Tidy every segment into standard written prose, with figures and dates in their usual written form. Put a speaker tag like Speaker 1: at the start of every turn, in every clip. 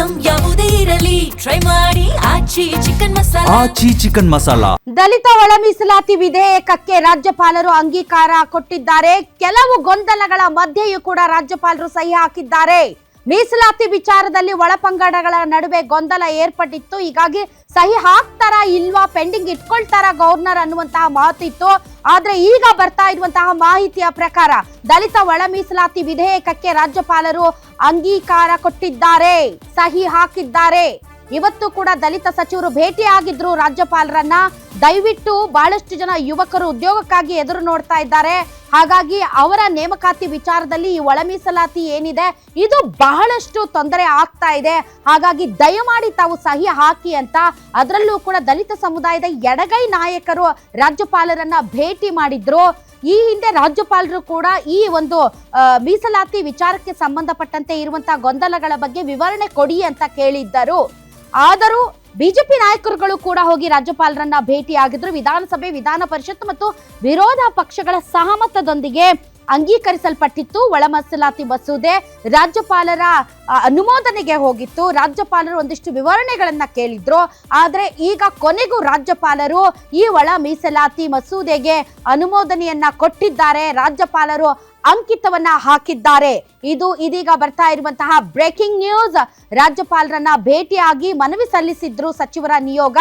Speaker 1: Item ಯಾವುದೇ ಇರಲಿ try ಮಾಡಿ ಆಚಿ ಚಿಕನ್ ಮಸಾಲಾ.
Speaker 2: ದಲಿತ ಒಳ ಮೀಸಲಾತಿ ವಿಧೇಯಕಕ್ಕೆ ರಾಜ್ಯಪಾಲರು ಅಂಗೀಕಾರ ಕೊಟ್ಟಿದ್ದಾರೆ. ಕೆಲವು ಗೊಂದಲಗಳ ಮಧ್ಯೆಯೂ ಕೂಡ ರಾಜ್ಯಪಾಲರು ಸಹಿ ಹಾಕಿದ್ದಾರೆ. ಮೀಸಲಾತಿ ವಿಚಾರದಲ್ಲಿ ಒಳಪಂಗಡಗಳ ನಡುವೆ ಗೊಂದಲ ಏರ್ಪಟ್ಟಿತ್ತು. ಹೀಗಾಗಿ ಸಹಿ ಹಾಕ್ತಾರಾ ಇಲ್ವಾ, ಪೆಂಡಿಂಗ್ ಇಟ್ಕೊಳ್ತಾರಾ ಗವರ್ನರ್ ಅನ್ನುವಂತಹ ಮಾತಿತ್ತು. ಆದ್ರೆ ಈಗ ಬರ್ತಾ ಇರುವಂತಹ ಮಾಹಿತಿಯ ಪ್ರಕಾರ ದಲಿತ ಒಳ ಮೀಸಲಾತಿ ವಿಧೇಯಕಕ್ಕೆ ರಾಜ್ಯಪಾಲರು ಅಂಗೀಕಾರ ಕೊಟ್ಟಿದ್ದಾರೆ, ಸಹಿ ಹಾಕಿದ್ದಾರೆ. ಇವತ್ತು ಕೂಡ ದಲಿತ ಸಚಿವರು ಭೇಟಿಯಾಗಿದ್ರು ರಾಜ್ಯಪಾಲರನ್ನ. ದಯವಿಟ್ಟು ಬಹಳಷ್ಟು ಜನ ಯುವಕರು ಉದ್ಯೋಗಕ್ಕಾಗಿ ಎದುರು ನೋಡ್ತಾ ಇದ್ದಾರೆ. ಹಾಗಾಗಿ ಅವರ ನೇಮಕಾತಿ ವಿಚಾರದಲ್ಲಿ ಈ ಒಳ ಮೀಸಲಾತಿ ಏನಿದೆ ಇದು ಬಹಳಷ್ಟು ತೊಂದರೆ ಆಗ್ತಾ ಇದೆ. ಹಾಗಾಗಿ ದಯಮಾಡಿ ತಾವು ಸಹಿ ಹಾಕಿ ಅಂತ ಅದರಲ್ಲೂ ಕೂಡ ದಲಿತ ಸಮುದಾಯದ ಎಡಗೈ ನಾಯಕರು ರಾಜ್ಯಪಾಲರನ್ನ ಭೇಟಿ ಮಾಡಿದ್ರು. ಈ ಹಿಂದೆ ರಾಜ್ಯಪಾಲರು ಕೂಡ ಈ ಒಂದು ಮೀಸಲಾತಿ ವಿಚಾರಕ್ಕೆ ಸಂಬಂಧಪಟ್ಟಂತೆ ಇರುವಂತಹ ಗೊಂದಲಗಳ ಬಗ್ಗೆ ವಿವರಣೆ ಕೊಡಿ ಅಂತ ಕೇಳಿದ್ದರು. ಆದರೂ ಬಿಜೆಪಿ ನಾಯಕರುಗಳು ಕೂಡ ಹೋಗಿ ರಾಜ್ಯಪಾಲರನ್ನ ಭೇಟಿಯಾಗಿದ್ರು. ವಿಧಾನಸಭೆ, ವಿಧಾನ ಪರಿಷತ್ ಮತ್ತು ವಿರೋಧ ಪಕ್ಷಗಳ ಸಹಮತದೊಂದಿಗೆ ಅಂಗೀಕರಿಸಲ್ಪಟ್ಟಿತ್ತು ಒಳ ಮೀಸಲಾತಿ ಮಸೂದೆ. ರಾಜ್ಯಪಾಲರ ಅನುಮೋದನೆಗೆ ಹೋಗಿತ್ತು. ರಾಜ್ಯಪಾಲರು ಒಂದಿಷ್ಟು ವಿವರಣೆಗಳನ್ನ ಕೇಳಿದ್ರು. ಆದ್ರೆ ಈಗ ಕೊನೆಗೂ ರಾಜ್ಯಪಾಲರು ಈ ಒಳ ಮೀಸಲಾತಿ ಮಸೂದೆಗೆ ಅನುಮೋದನೆಯನ್ನ ಕೊಟ್ಟಿದ್ದಾರೆ. ರಾಜ್ಯಪಾಲರು ಅಂಕಿತವನ್ನ ಹಾಕಿದ್ದಾರೆ. ಇದು ಇದೀಗ ಬರ್ತಾ ಇರುವಂತಹ ಬ್ರೇಕಿಂಗ್ ನ್ಯೂಸ್. ರಾಜ್ಯಪಾಲರನ್ನ ಭೇಟಿಯಾಗಿ ಮನವಿ ಸಲ್ಲಿಸಿದ್ರು ಸಚಿವರ ನಿಯೋಗ.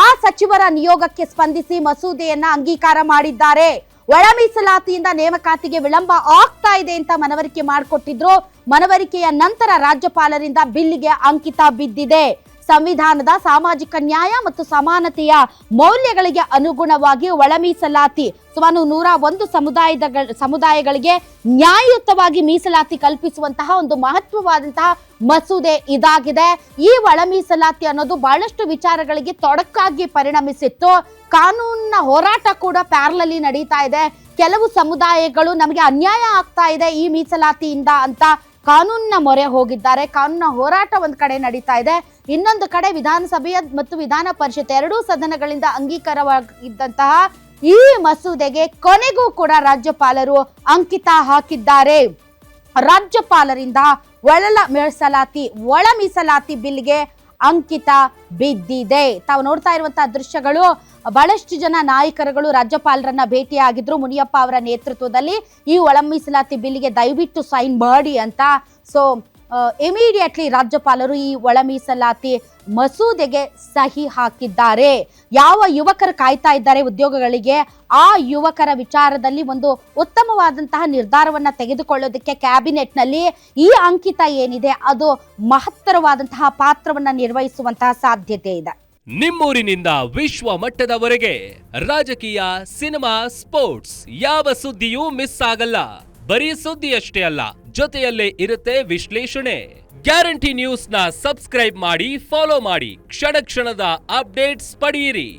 Speaker 2: ಆ ಸಚಿವರ ನಿಯೋಗಕ್ಕೆ ಸ್ಪಂದಿಸಿ ಮಸೂದೆಯನ್ನ ಅಂಗೀಕಾರ ಮಾಡಿದ್ದಾರೆ. ಒಳ ಮೀಸಲಾತಿಯಿಂದ ನೇಮಕಾತಿಗೆ ವಿಳಂಬ ಆಗ್ತಾ ಇದೆ ಅಂತ ಮನವರಿಕೆ ಮಾಡಿಕೊಟ್ಟಿದ್ರು. ಮನವರಿಕೆಯ ನಂತರ ರಾಜ್ಯಪಾಲರಿಂದ ಬಿಲ್ಲಿಗೆ ಅಂಕಿತ ಬಿದ್ದಿದೆ. ಸಂವಿಧಾನದ ಸಾಮಾಜಿಕ ನ್ಯಾಯ ಮತ್ತು ಸಮಾನತೆಯ ಮೌಲ್ಯಗಳಿಗೆ ಅನುಗುಣವಾಗಿ ಒಳ ಮೀಸಲಾತಿ ಸುಮಾರು 101 ಸಮುದಾಯಗಳಿಗೆ ನ್ಯಾಯಯುತವಾಗಿ ಮೀಸಲಾತಿ ಕಲ್ಪಿಸುವಂತಹ ಒಂದು ಮಹತ್ವವಾದಂತಹ ಮಸೂದೆ ಇದಾಗಿದೆ. ಈ ಒಳ ಮೀಸಲಾತಿ ಅನ್ನೋದು ಬಹಳಷ್ಟು ವಿಚಾರಗಳಿಗೆ ತೊಡಕಾಗಿ ಪರಿಣಮಿಸಿತ್ತು. ಕಾನೂನಿನ ಹೋರಾಟ ಕೂಡ ಪ್ಯಾರಲಲ್ಲಿ ನಡೀತಾ ಇದೆ. ಕೆಲವು ಸಮುದಾಯಗಳು ನಮಗೆ ಅನ್ಯಾಯ ಆಗ್ತಾ ಇದೆ ಈ ಮೀಸಲಾತಿಯಿಂದ ಅಂತ ಕಾನೂನಿನ ಮೊರೆ ಹೋಗಿದ್ದಾರೆ. ಕಾನೂನಿನ ಹೋರಾಟ ಒಂದ್ ಕಡೆ ನಡೀತಾ ಇದೆ. ಇನ್ನೊಂದು ಕಡೆ ವಿಧಾನಸಭೆಯ ಮತ್ತು ವಿಧಾನ ಪರಿಷತ್ ಎರಡೂ ಸದನಗಳಿಂದ ಅಂಗೀಕಾರವಾಗಿದ್ದಂತಹ ಈ ಮಸೂದೆಗೆ ಕೊನೆಗೂ ಕೂಡ ರಾಜ್ಯಪಾಲರು ಅಂಕಿತ ಹಾಕಿದ್ದಾರೆ. ರಾಜ್ಯಪಾಲರಿಂದ ಒಳ ಮೀಸಲಾತಿ ಬಿಲ್ಗೆ ಅಂಕಿತ ಬಿದ್ದಿದೆ. ತಾವು ನೋಡ್ತಾ ಇರುವಂತಹ ದೃಶ್ಯಗಳು ಬಹಳಷ್ಟು ಜನ ನಾಯಕರುಗಳು ರಾಜ್ಯಪಾಲರನ್ನ ಭೇಟಿಯಾಗಿದ್ರು. ಮುನಿಯಪ್ಪ ಅವರ ನೇತೃತ್ವದಲ್ಲಿ ಈ ಒಳ ಮೀಸಲಾತಿ ಬಿಲ್ಗೆ ದಯವಿಟ್ಟು ಸೈನ್ ಮಾಡಿ ಅಂತ. ಸೊ ಇಮಿಡಿಯೇಟ್ಲಿ ರಾಜ್ಯಪಾಲರು ಈ ಒಳ ಮೀಸಲಾತಿ ಮಸೂದೆಗೆ ಸಹಿ ಹಾಕಿದ್ದಾರೆ. ಯಾವ ಯುವಕರು ಕಾಯ್ತಾ ಇದ್ದಾರೆ ಉದ್ಯೋಗಗಳಿಗೆ, ಆ ಯುವಕರ ವಿಚಾರದಲ್ಲಿ ಒಂದು ಉತ್ತಮವಾದಂತಹ ನಿರ್ಧಾರವನ್ನ ತೆಗೆದುಕೊಳ್ಳೋದಕ್ಕೆ ಕ್ಯಾಬಿನೆಟ್ನಲ್ಲಿ ಈ ಅಂಕಿತ ಏನಿದೆ ಅದು ಮಹತ್ತರವಾದಂತಹ ಪಾತ್ರವನ್ನ ನಿರ್ವಹಿಸುವಂತಹ ಸಾಧ್ಯತೆ ಇದೆ.
Speaker 3: ನಿಮ್ಮೂರಿನಿಂದ ವಿಶ್ವ ಮಟ್ಟದವರೆಗೆ ರಾಜಕೀಯ, ಸಿನಿಮಾ, ಸ್ಪೋರ್ಟ್ಸ್ ಯಾವ ಸುದ್ದಿಯೂ ಮಿಸ್ ಆಗಲ್ಲ. ಬರೀ ಸುದ್ದಿಯಷ್ಟೇ ಅಲ್ಲ, ಜೊತೆಯಲ್ಲೇ ಇರುತ್ತೆ ವಿಶ್ಲೇಷಣೆ. ಗ್ಯಾರಂಟಿ ನ್ಯೂಸ್ ನ ಸಬ್ಸ್ಕ್ರೈಬ್ ಮಾಡಿ, ಫಾಲೋ ಮಾಡಿ, ಕ್ಷಣ ಕ್ಷಣದ ಅಪ್ಡೇಟ್ಸ್ ಪಡೆಯಿರಿ.